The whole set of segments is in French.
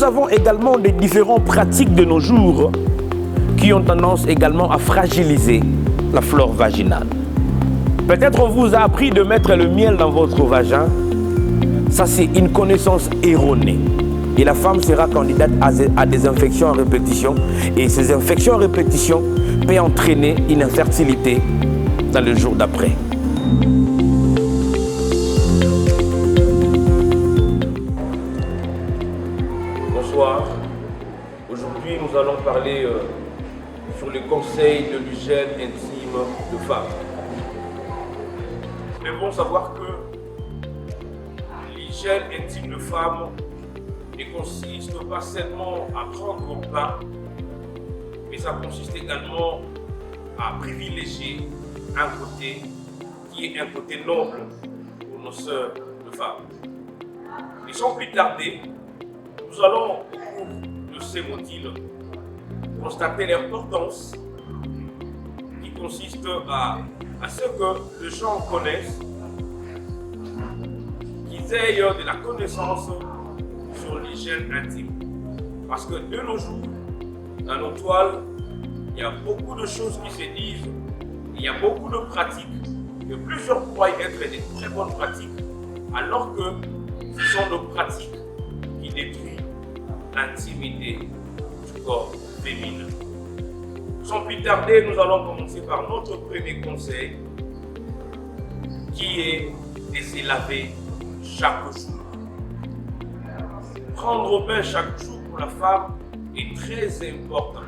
Nous avons également des différentes pratiques de nos jours qui ont tendance également à fragiliser la flore vaginale. Peut-être on vous a appris de mettre le miel dans votre vagin. Ça, c'est une connaissance erronée. Et la femme sera candidate à des infections à répétition. Et ces infections à répétition peuvent entraîner une infertilité dans le jour d'après. Bonsoir. Aujourd'hui, nous allons parler sur les conseils de l'hygiène intime de femme. Nous devons savoir que l'hygiène intime de femme ne consiste pas seulement à prendre au bain, mais ça consiste également à privilégier un côté qui est un côté noble pour nos sœurs de femmes. Et sans plus tarder, nous allons au cours de ces modules constater l'importance qui consiste à ce que les gens connaissent, qu'ils aient de la connaissance sur l'hygiène intime. Parce que de nos jours, dans nos toiles, il y a beaucoup de choses qui se disent, il y a beaucoup de pratiques que plusieurs croient être des très bonnes pratiques, alors que ce sont nos pratiques qui détruisent l'intimité du corps féminin. Sans plus tarder, nous allons commencer par notre premier conseil, qui est de se laver chaque jour. Prendre au bain chaque jour pour la femme est très important.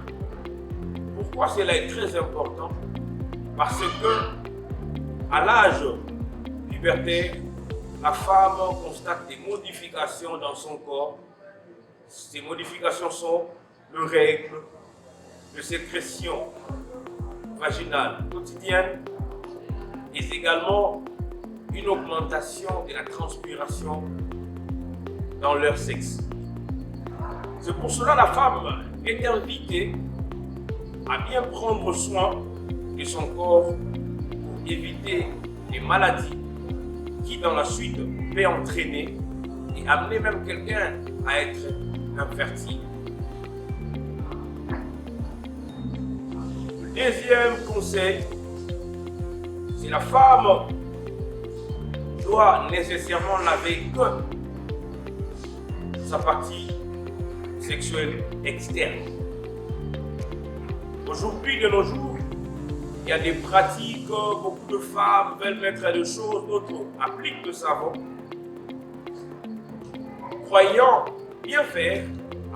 Pourquoi cela est très important? Parce que à l'âge pubertaire, la femme constate des modifications dans son corps. Ces modifications sont le règle, de sécrétion vaginale quotidienne et également une augmentation de la transpiration dans leur sexe. C'est pour cela que la femme est invitée à bien prendre soin de son corps pour éviter les maladies qui dans la suite peuvent entraîner et amener même quelqu'un à être infertile. Le deuxième conseil, c'est la femme doit nécessairement laver que sa partie sexuelle externe. Aujourd'hui, de nos jours, il y a des pratiques, beaucoup de femmes veulent mettre des choses, d'autres appliquent le savon, croyant bien faire,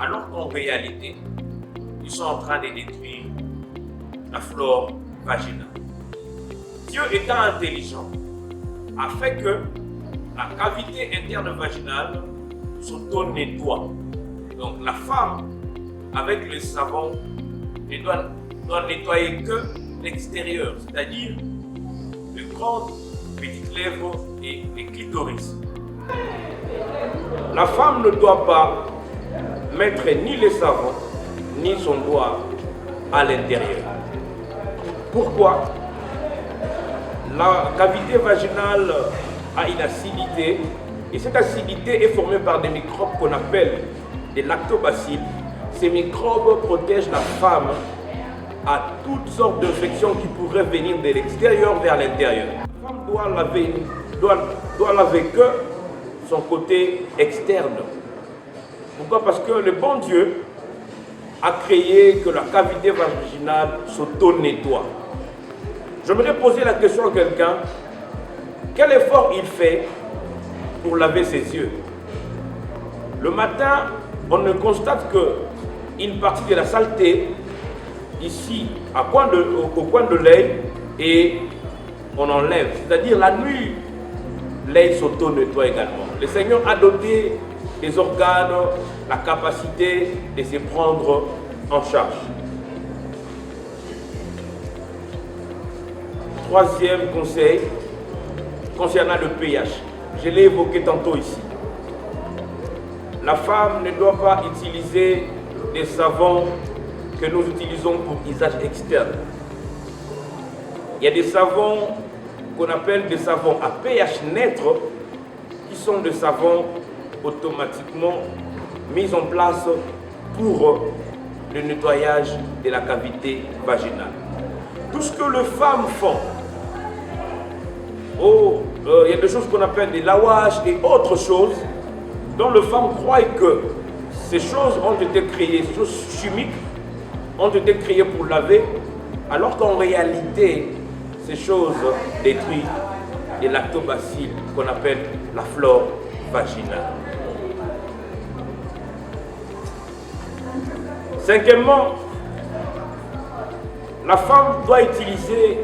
alors qu'en réalité, ils sont en train de détruire la flore vaginale. Dieu étant intelligent, a fait que la cavité interne vaginale s'auto-nettoie. Donc la femme, avec le savon, ne doit nettoyer que l'extérieur, c'est-à-dire les grandes petites lèvres et les clitoris. La femme ne doit pas mettre ni le savon, ni son doigt à l'intérieur. Pourquoi? La cavité vaginale a une acidité et cette acidité est formée par des microbes qu'on appelle des lactobacilles. Ces microbes protègent la femme à toutes sortes d'infections qui pourraient venir de l'extérieur vers l'intérieur. La femme doit laver que son côté externe. Pourquoi? Parce que le bon Dieu a créé que la cavité vaginale s'auto-nettoie. J'aimerais poser la question à quelqu'un, quel effort il fait pour laver ses yeux? Le matin, on ne constate qu'une partie de la saleté ici au coin de l'œil et on enlève. C'est-à-dire la nuit, l'œil s'auto-nettoie également. Le Seigneur a doté les organes la capacité de se prendre en charge. Troisième conseil, concernant le pH. Je l'ai évoqué tantôt ici. La femme ne doit pas utiliser des savons que nous utilisons pour usage externe. Il y a des savons qu'on appelle des savons à pH neutre qui sont des savons automatiquement mises en place pour le nettoyage de la cavité vaginale. Tout ce que les femmes font, il y a des choses qu'on appelle des lavages et autres choses dont les femmes croient que ces choses ont été créées, ces choses chimiques ont été créées pour laver, alors qu'en réalité, ces choses détruisent les lactobacilles qu'on appelle la flore vaginale. Cinquièmement, la femme doit utiliser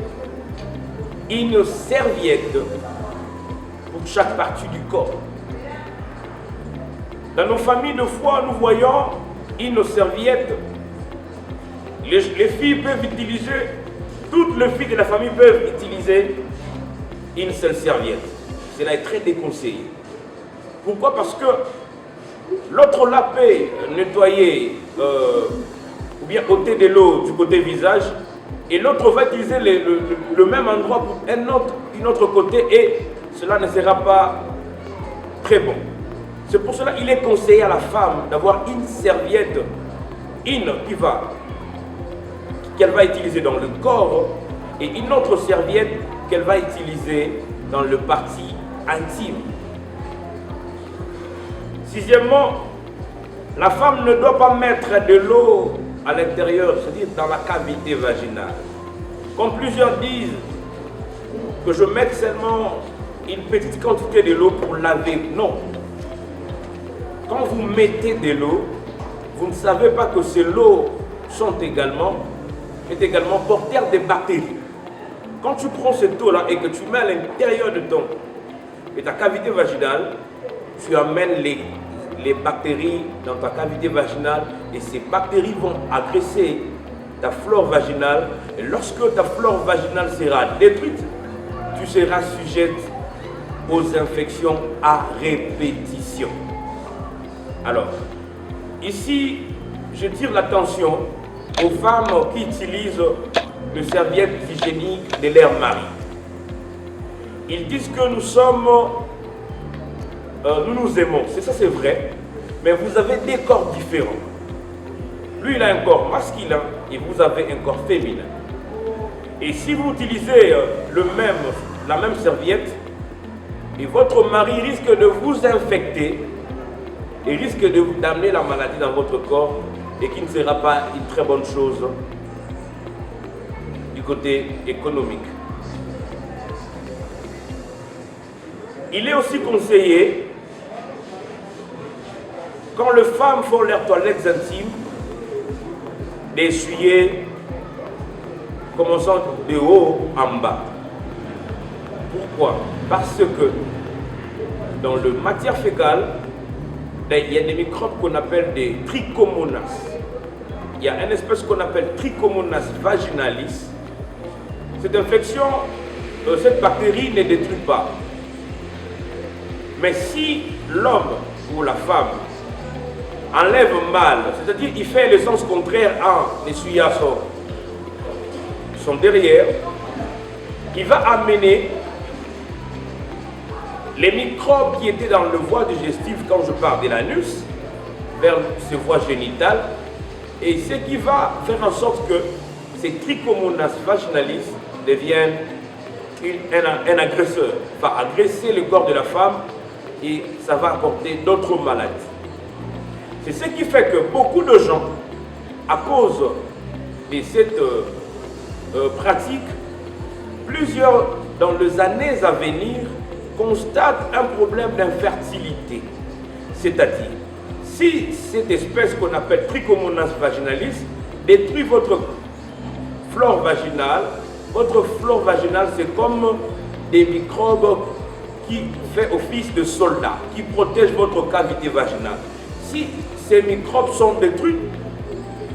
une serviette pour chaque partie du corps. Dans nos familles de foi, nous voyons une serviette. Les filles peuvent utiliser, toutes les filles de la famille peuvent utiliser une seule serviette. Cela est très déconseillé. Pourquoi? Parce que l'autre la peut nettoyer ou bien ôter de l'eau du côté visage et l'autre va utiliser le même endroit pour un autre côté et cela ne sera pas très bon. C'est pour cela qu'il est conseillé à la femme d'avoir une serviette, qu'elle va utiliser dans le corps et une autre serviette qu'elle va utiliser dans le parti intime. Sixièmement, la femme ne doit pas mettre de l'eau à l'intérieur, c'est-à-dire dans la cavité vaginale. Comme plusieurs disent que je mette seulement une petite quantité de l'eau pour laver. Non. Quand vous mettez de l'eau, vous ne savez pas que ces eaux est également porteurs de bactéries. Quand tu prends cette eau-là et que tu mets à l'intérieur de ta cavité vaginale, tu amènes les bactéries dans ta cavité vaginale et ces bactéries vont agresser ta flore vaginale. Et lorsque ta flore vaginale sera détruite, tu seras sujette aux infections à répétition. Alors, ici, je tire l'attention aux femmes qui utilisent les serviettes hygiéniques de leur mari. Ils disent que nous nous aimons. C'est ça, c'est vrai. Mais vous avez des corps différents. Lui, il a un corps masculin et vous avez un corps féminin. Et si vous utilisez la même serviette, et votre mari risque de vous infecter et risque d'amener la maladie dans votre corps et qui ne sera pas une très bonne chose du côté économique. Il est aussi conseillé, quand les femmes font leurs toilettes intimes, d'essuyer, commençant de haut en bas. Pourquoi? Parce que dans la matière fécale, il y a des microbes qu'on appelle des trichomonas. Il y a une espèce qu'on appelle trichomonas vaginalis. Cette infection, cette bactérie ne détruit pas. Mais si l'homme ou la femme enlève mal, c'est-à-dire il fait le sens contraire en essuyant son derrière, il va amener les microbes qui étaient dans le voie digestive, quand je parle de l'anus, vers ces voies génitales, et ce qui va faire en sorte que ces trichomonas vaginalis deviennent un agresseur, va agresser le corps de la femme et ça va apporter d'autres maladies. C'est ce qui fait que beaucoup de gens, à cause de cette pratique, plusieurs dans les années à venir constatent un problème d'infertilité. C'est-à-dire, si cette espèce qu'on appelle Trichomonas vaginalis détruit votre flore vaginale, c'est comme des microbes qui font office de soldats, qui protègent votre cavité vaginale. Si ces microbes sont détruits,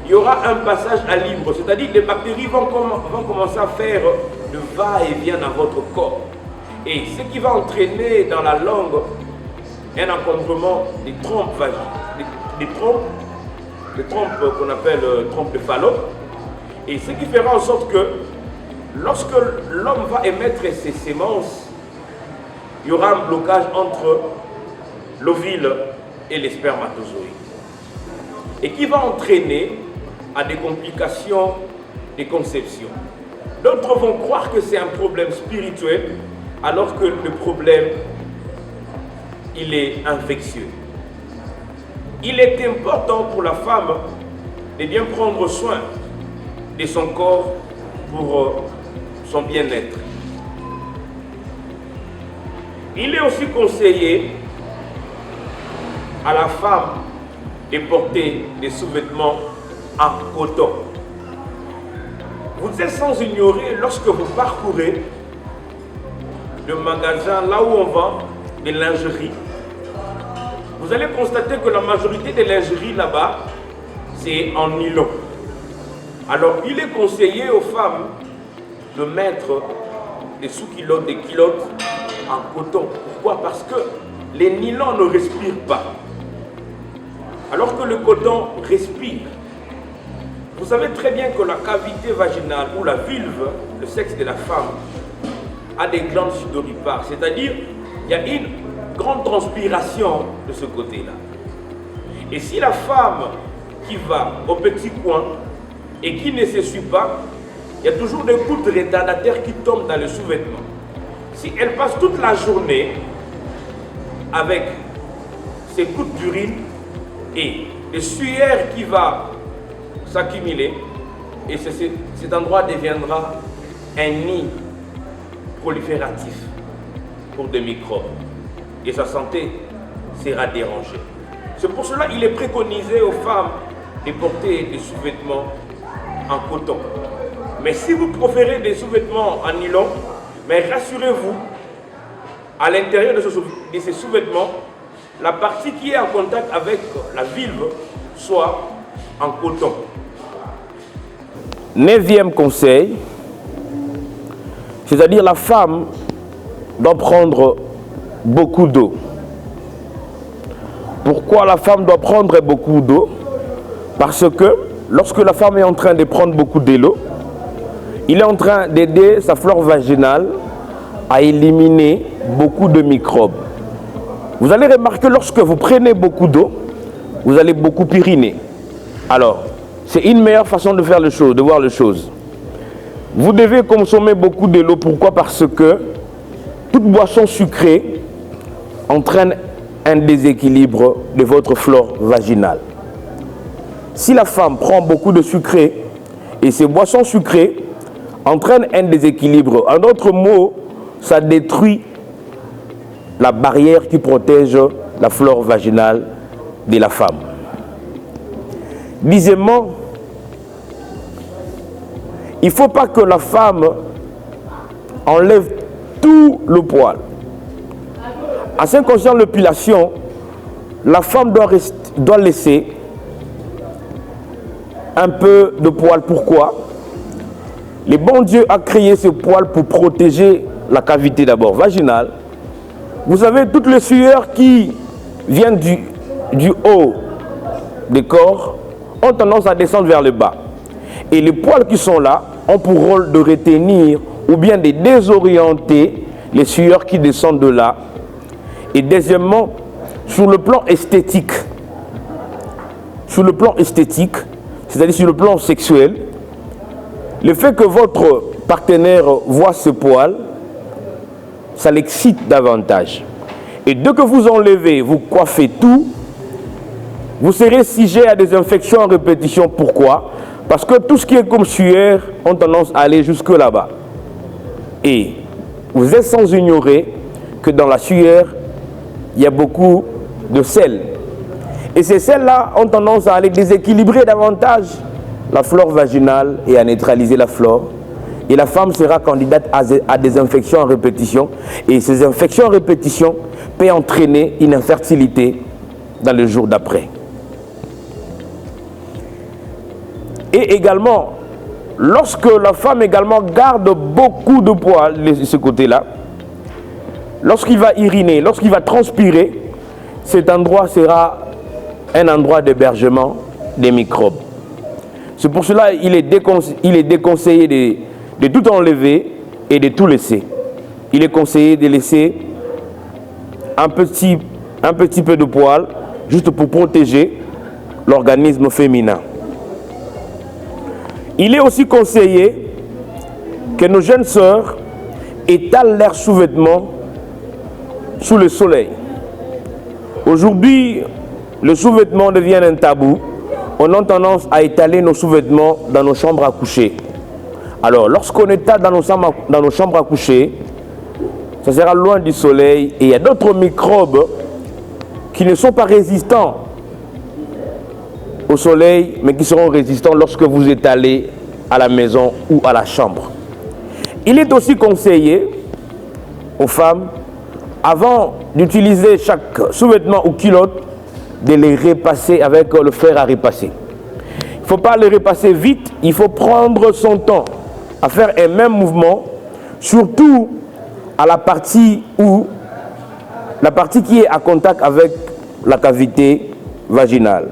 il y aura un passage à libre, c'est-à-dire les bactéries vont commencer à faire de va-et-vient dans votre corps. Et ce qui va entraîner dans la langue un encombrement des trompes vaginales, des trompes qu'on appelle trompes de Fallope. Et ce qui fera en sorte que lorsque l'homme va émettre ses sémences, il y aura un blocage entre l'ovule et les spermatozoïdes. et qui va entraîner à des complications des conceptions. D'autres vont croire que c'est un problème spirituel, alors que le problème, il est infectieux. Il est important pour la femme de bien prendre soin de son corps pour son bien-être. Il est aussi conseillé à la femme de porter des sous-vêtements en coton. Vous êtes sans ignorer, lorsque vous parcourez le magasin, là où on vend des lingeries, vous allez constater que la majorité des lingeries là-bas, c'est en nylon. Alors, il est conseillé aux femmes de mettre des sous-culottes, des culottes en coton. Pourquoi? Parce que les nylons ne respirent pas, alors que le coton respire. Vous savez très bien que la cavité vaginale ou la vulve, le sexe de la femme, a des glandes sudoripares, c'est-à-dire il y a une grande transpiration de ce côté-là. Et si la femme qui va au petit coin et qui ne s'essuie pas, il y a toujours des gouttes retardataires qui tombent dans le sous-vêtement. Si elle passe toute la journée avec ces gouttes d'urine et le suaire qui va s'accumuler, et cet endroit deviendra un nid prolifératif pour des microbes et sa santé sera dérangée. C'est pour cela qu'il est préconisé aux femmes de porter des sous-vêtements en coton. Mais si vous préférez des sous-vêtements en nylon, mais rassurez-vous, à l'intérieur de ces sous-vêtements, la partie qui est en contact avec la vulve soit en coton. 9e conseil, c'est-à-dire la femme doit prendre beaucoup d'eau. Pourquoi la femme doit prendre beaucoup d'eau? Parce que lorsque la femme est en train de prendre beaucoup d'eau, il est en train d'aider sa flore vaginale à éliminer beaucoup de microbes. Vous allez remarquer, lorsque vous prenez beaucoup d'eau, vous allez beaucoup uriner. Alors, c'est une meilleure façon de faire les choses, de voir les choses. Vous devez consommer beaucoup de l'eau. Pourquoi? Parce que toute boisson sucrée entraîne un déséquilibre de votre flore vaginale. Si la femme prend beaucoup de sucré et ces boissons sucrées entraînent un déséquilibre, en d'autres mots, ça détruit la barrière qui protège la flore vaginale de la femme. 10e, il ne faut pas que la femme enlève tout le poil. En ce qui concerne l'épilation, la femme doit laisser un peu de poil. Pourquoi? Le bon Dieu a créé ce poil pour protéger la cavité d'abord vaginale. Vous savez, toutes les sueurs qui viennent du haut du corps ont tendance à descendre vers le bas. Et les poils qui sont là ont pour rôle de retenir ou bien de désorienter les sueurs qui descendent de là. Et deuxièmement, sur le plan esthétique, c'est-à-dire sur le plan sexuel, le fait que votre partenaire voit ce poil, ça l'excite davantage. Et dès que vous enlevez, vous coiffez tout, vous serez sujet à des infections en répétition. Pourquoi? Parce que tout ce qui est comme sueur ont tendance à aller jusque là-bas. Et vous êtes sans ignorer que dans la sueur, il y a beaucoup de sel. Et ces sels-là ont tendance à aller déséquilibrer davantage la flore vaginale et à neutraliser la flore. Et la femme sera candidate à des infections en répétition. Et ces infections en répétition peuvent entraîner une infertilité dans le jour d'après. Et également, lorsque la femme également garde beaucoup de poils de ce côté-là, lorsqu'il va uriner, lorsqu'il va transpirer, cet endroit sera un endroit d'hébergement des microbes. C'est pour cela qu'il est déconseillé de tout enlever et de tout laisser. Il est conseillé de laisser un petit peu de poils, juste pour protéger l'organisme féminin. Il est aussi conseillé que nos jeunes sœurs étalent leurs sous-vêtements sous le soleil. Aujourd'hui, le sous-vêtement devient un tabou. On a tendance à étaler nos sous-vêtements dans nos chambres à coucher. Alors, lorsqu'on étale dans nos chambres à coucher, ça sera loin du soleil et il y a d'autres microbes qui ne sont pas résistants au soleil, mais qui seront résistants lorsque vous étalez à la maison ou à la chambre. Il est aussi conseillé aux femmes, avant d'utiliser chaque sous-vêtement ou culotte, de les repasser avec le fer à repasser. Il ne faut pas les repasser vite, il faut prendre son temps à faire un même mouvement, surtout à la partie qui est à contact avec la cavité vaginale.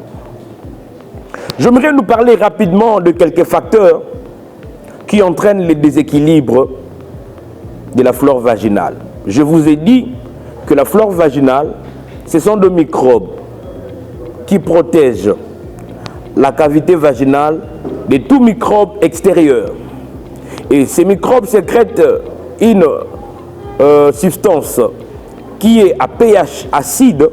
J'aimerais nous parler rapidement de quelques facteurs qui entraînent les déséquilibres de la flore vaginale. Je vous ai dit que la flore vaginale, ce sont des microbes qui protègent la cavité vaginale de tout microbe extérieur. Et ces microbes sécrètent une substance qui est à pH acide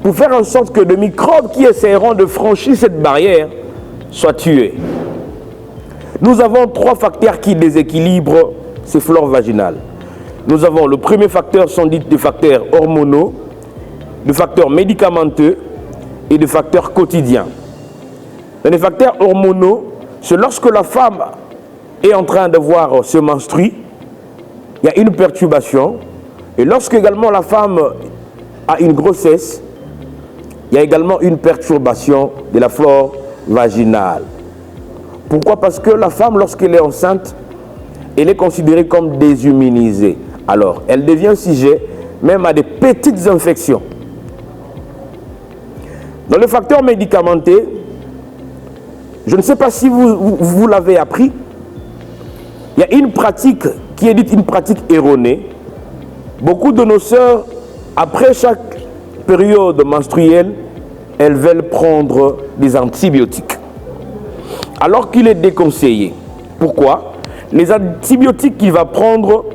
pour faire en sorte que les microbes qui essaieront de franchir cette barrière soient tués. Nous avons 3 facteurs qui déséquilibrent ces flores vaginales. Nous avons le premier facteur, sont dits des facteurs hormonaux, des facteurs médicamenteux et des facteurs quotidiens. Les facteurs hormonaux, c'est lorsque la femme est en train de voir se menstruer, il y a une perturbation. Et lorsque également la femme a une grossesse, il y a également une perturbation de la flore vaginale. Pourquoi? Parce que la femme, lorsqu'elle est enceinte, elle est considérée comme déshumanisée. Alors, elle devient sujet même à des petites infections. Dans le facteur médicamenteux, je ne sais pas si vous l'avez appris, il y a une pratique qui est dite une pratique erronée. Beaucoup de nos sœurs, après chaque période menstruelle, elles veulent prendre des antibiotiques. Alors qu'il est déconseillé. Pourquoi? Les antibiotiques qu'il va prendre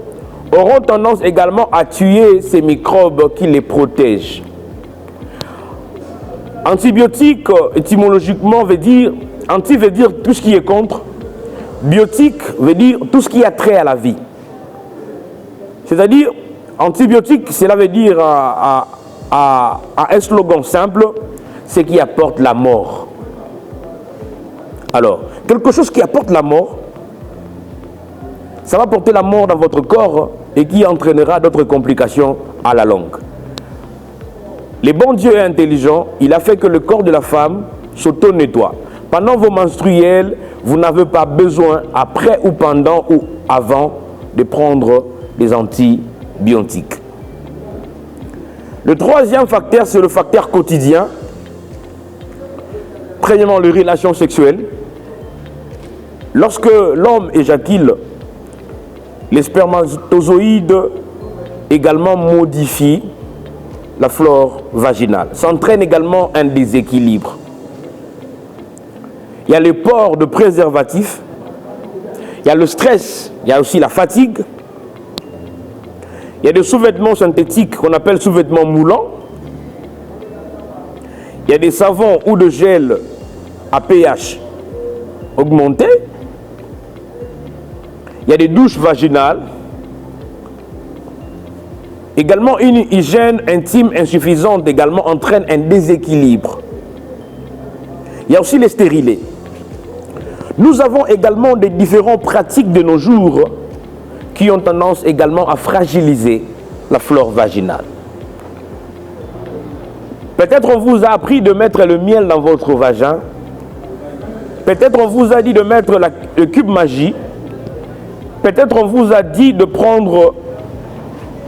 auront tendance également à tuer ces microbes qui les protègent. Antibiotique, étymologiquement, veut dire, anti veut dire tout ce qui est contre, biotique veut dire tout ce qui a trait à la vie. C'est-à-dire, antibiotique, cela veut dire à un slogan simple, c'est qui apporte la mort. Alors, quelque chose qui apporte la mort, ça va porter la mort dans votre corps et qui entraînera d'autres complications à la longue. Le bon Dieu est intelligent, il a fait que le corps de la femme s'auto-nettoie. Pendant vos menstruels, vous n'avez pas besoin, après ou pendant ou avant, de prendre des antibiotiques. Le troisième facteur, c'est le facteur quotidien. Premièrement, les relations sexuelles. Lorsque l'homme éjacule, les spermatozoïdes également modifient la flore vaginale. Ça entraîne également un déséquilibre. Il y a les ports de préservatifs, il y a le stress, il y a aussi la fatigue. Il y a des sous-vêtements synthétiques qu'on appelle sous-vêtements moulants. Il y a des savons ou de gel à pH augmenté. Il y a des douches vaginales. Également, une hygiène intime insuffisante également entraîne un déséquilibre. Il y a aussi les stérilés. Nous avons également des différentes pratiques de nos jours qui ont tendance également à fragiliser la flore vaginale. Peut-être on vous a appris de mettre le miel dans votre vagin. Peut-être on vous a dit de mettre le cube magie. Peut-être on vous a dit de prendre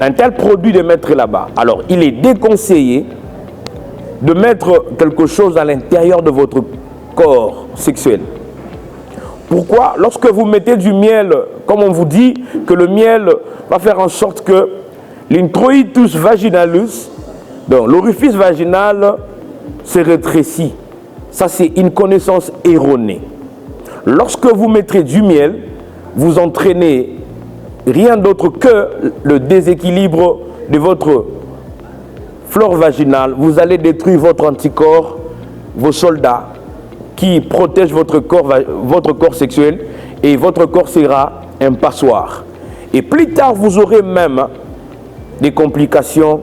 un tel produit, de mettre là-bas. Alors, il est déconseillé de mettre quelque chose à l'intérieur de votre corps sexuel. Pourquoi? Lorsque vous mettez du miel, comme on vous dit, que le miel va faire en sorte que l'introitus vaginalus, donc l'orifice vaginal, se rétrécit. Ça, c'est une connaissance erronée. Lorsque vous mettrez du miel, vous entraînez rien d'autre que le déséquilibre de votre flore vaginale. Vous allez détruire votre anticorps, vos soldats qui protègent votre corps sexuel, et votre corps sera un passoire. Et plus tard, vous aurez même des complications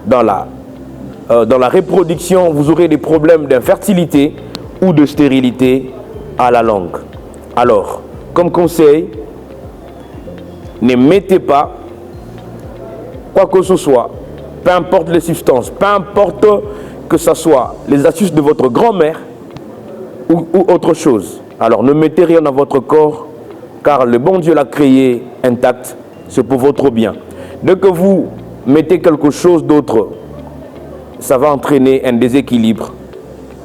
dans la reproduction, vous aurez des problèmes d'infertilité ou de stérilité à la longue. Alors, comme conseil, ne mettez pas quoi que ce soit, peu importe les substances, peu importe que ce soit les astuces de votre grand-mère ou autre chose. Alors, ne mettez rien dans votre corps, car le bon Dieu l'a créé intact, c'est pour votre bien. Dès que vous mettez quelque chose d'autre, ça va entraîner un déséquilibre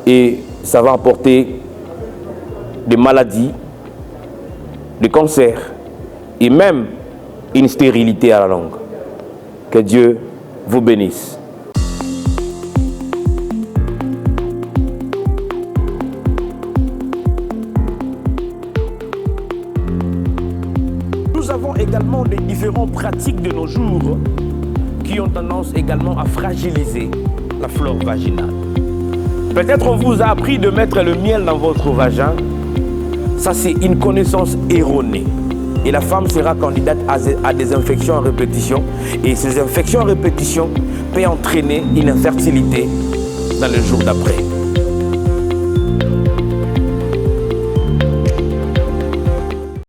et ça va apporter des maladies, des cancers et même une stérilité à la longue. Que Dieu vous bénisse. Nous avons également des différentes pratiques de nos jours qui ont tendance également à fragiliser la flore vaginale. Peut-être on vous a appris de mettre le miel dans votre vagin. Ça, c'est une connaissance erronée. Et la femme sera candidate à des infections à répétition. Et ces infections à répétition peuvent entraîner une infertilité dans le jour d'après.